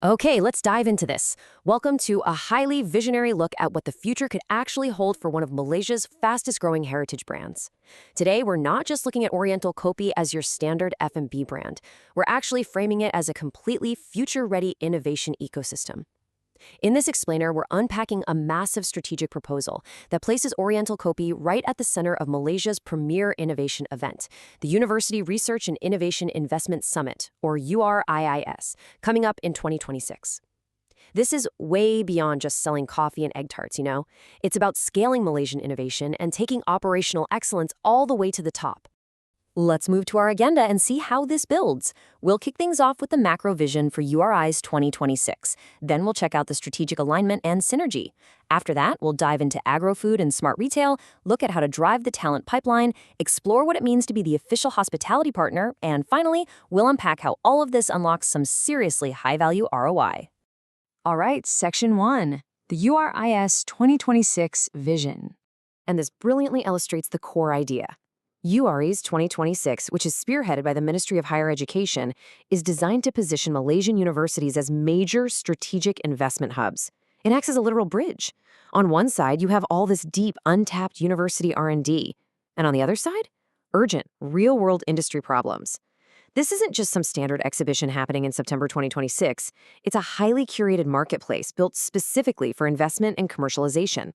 Okay, let's dive into this. Welcome to a highly visionary look at what the future could actually hold for one of Malaysia's fastest growing heritage brands. Today, we're not just looking at Oriental Kopi as your standard F&B brand. We're actually framing it as a completely future-ready innovation ecosystem. In this explainer, we're unpacking a massive strategic proposal that places Oriental Kopi right at the center of Malaysia's premier innovation event, the University Research and Innovation Investment Summit, or URIIS, coming up in 2026. This is way beyond just selling coffee and egg tarts, you know? It's about scaling Malaysian innovation and taking operational excellence all the way to the top. Let's move to our agenda and see how this builds. We'll kick things off with the macro vision for URI's 2026. Then we'll check out the strategic alignment and synergy. After that, we'll dive into agro-food and smart retail, look at how to drive the talent pipeline, explore what it means to be the official hospitality partner, and finally, we'll unpack how all of this unlocks some seriously high-value ROI. All right, Section 1, the URIS 2026 vision. And this brilliantly illustrates the core idea. URIIS 2026, which is spearheaded by the Ministry of Higher Education, is designed to position Malaysian universities as major strategic investment hubs. It acts as a literal bridge. On one side, you have all this deep, untapped university R&D. And on the other side, urgent, real-world industry problems. This isn't just some standard exhibition happening in September 2026. It's a highly curated marketplace built specifically for investment and commercialization.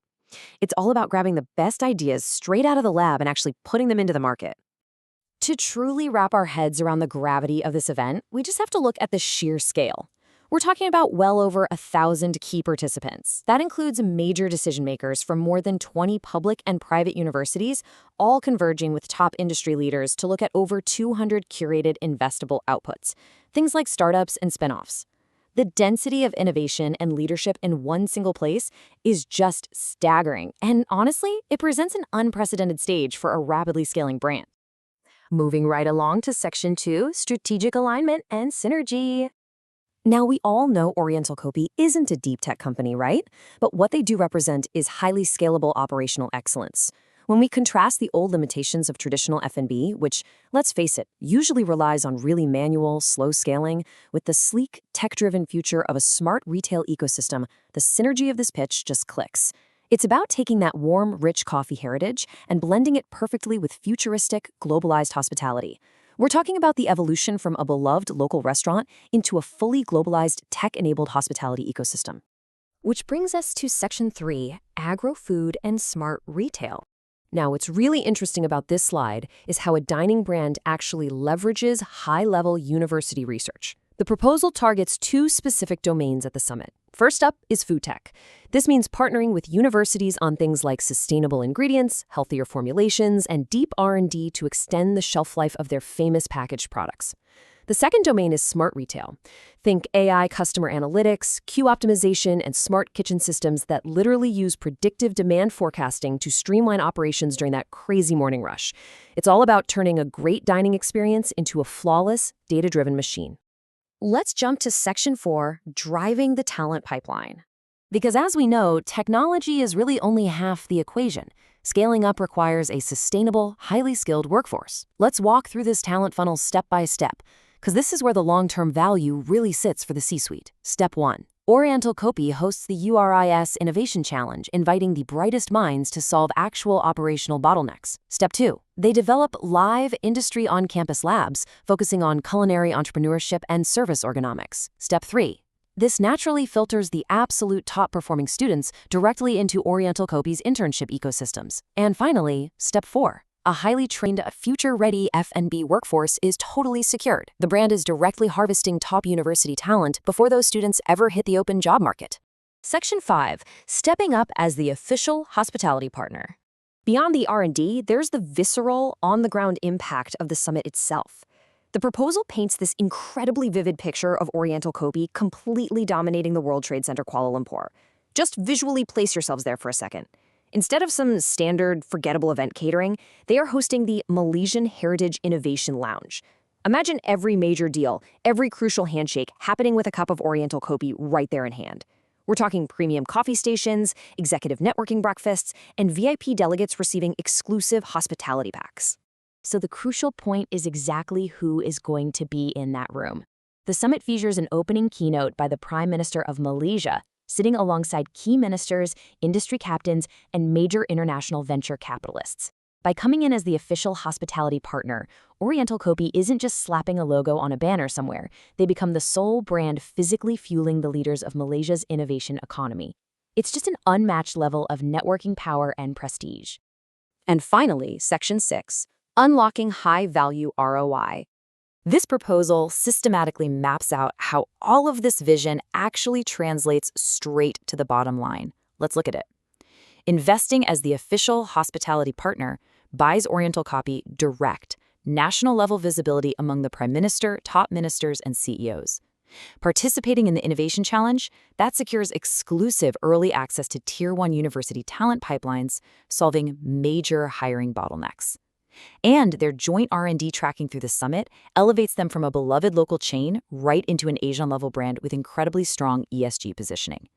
It's all about grabbing the best ideas straight out of the lab and actually putting them into the market. To truly wrap our heads around the gravity of this event, we just have to look at the sheer scale. We're talking about well over 1,000 key participants. That includes major decision makers from more than 20 public and private universities, all converging with top industry leaders to look at over 200 curated investable outputs, things like startups and spinoffs. The density of innovation and leadership in one single place is just staggering, and honestly, it presents an unprecedented stage for a rapidly scaling brand. Moving right along to Section 2, strategic alignment and synergy. Now, we all know Oriental Kopi isn't a deep tech company, right? But what they do represent is highly scalable operational excellence. When we contrast the old limitations of traditional F&B, which, let's face it, usually relies on really manual, slow scaling, with the sleek, tech-driven future of a smart retail ecosystem, the synergy of this pitch just clicks. It's about taking that warm, rich coffee heritage and blending it perfectly with futuristic, globalized hospitality. We're talking about the evolution from a beloved local restaurant into a fully globalized, tech-enabled hospitality ecosystem. Which brings us to Section 3, agro-food and smart retail. Now, what's really interesting about this slide is how a dining brand actually leverages high-level university research. The proposal targets two specific domains at the summit. First up is food tech. This means partnering with universities on things like sustainable ingredients, healthier formulations, and deep R&D to extend the shelf life of their famous packaged products. The second domain is smart retail. Think AI customer analytics, queue optimization, and smart kitchen systems that literally use predictive demand forecasting to streamline operations during that crazy morning rush. It's all about turning a great dining experience into a flawless, data-driven machine. Let's jump to Section 4, driving the talent pipeline. Because as we know, technology is really only half the equation. Scaling up requires a sustainable, highly skilled workforce. Let's walk through this talent funnel step by step, because this is where the long-term value really sits for the C-suite. Step 1. Oriental Kopi hosts the URIS Innovation Challenge, inviting the brightest minds to solve actual operational bottlenecks. Step 2. They develop live industry on-campus labs, focusing on culinary entrepreneurship and service ergonomics. Step 3. This naturally filters the absolute top-performing students directly into Oriental Kopi's internship ecosystems. And finally, Step 4. A highly trained, future-ready F&B workforce is totally secured. The brand is directly harvesting top university talent before those students ever hit the open job market. Section 5. Stepping up as the official hospitality partner. Beyond the R&D, there's the visceral, on-the-ground impact of the summit itself. The proposal paints this incredibly vivid picture of Oriental Kopi completely dominating the World Trade Center Kuala Lumpur. Just visually place yourselves there for a second. Instead of some standard, forgettable event catering, they are hosting the Malaysian Heritage Innovation Lounge. Imagine every major deal, every crucial handshake happening with a cup of Oriental Kopi right there in hand. We're talking premium coffee stations, executive networking breakfasts, and VIP delegates receiving exclusive hospitality packs. So the crucial point is exactly who is going to be in that room. The summit features an opening keynote by the Prime Minister of Malaysia, sitting alongside key ministers, industry captains, and major international venture capitalists. By coming in as the official hospitality partner, Oriental Kopi isn't just slapping a logo on a banner somewhere. They become the sole brand physically fueling the leaders of Malaysia's innovation economy. It's just an unmatched level of networking power and prestige. And finally, Section 6, Unlocking High-Value ROI. This proposal systematically maps out how all of this vision actually translates straight to the bottom line. Let's look at it. Investing as the official hospitality partner buys Oriental Kopi direct, national-level visibility among the Prime Minister, top ministers, and CEOs. Participating in the Innovation Challenge, that secures exclusive early access to Tier 1 university talent pipelines, solving major hiring bottlenecks. And their joint R&D tracking through the summit elevates them from a beloved local chain right into an Asian-level brand with incredibly strong ESG positioning.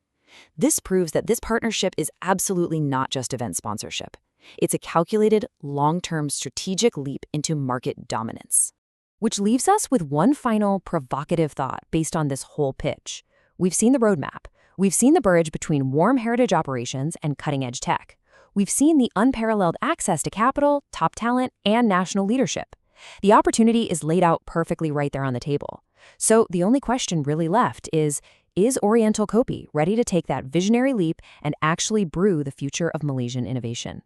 This proves that this partnership is absolutely not just event sponsorship. It's a calculated, long-term strategic leap into market dominance. Which leaves us with one final provocative thought based on this whole pitch. We've seen the roadmap. We've seen the bridge between warm heritage operations and cutting-edge tech. We've seen the unparalleled access to capital, top talent, and national leadership. The opportunity is laid out perfectly right there on the table. So the only question really left is Oriental Kopi ready to take that visionary leap and actually brew the future of Malaysian innovation?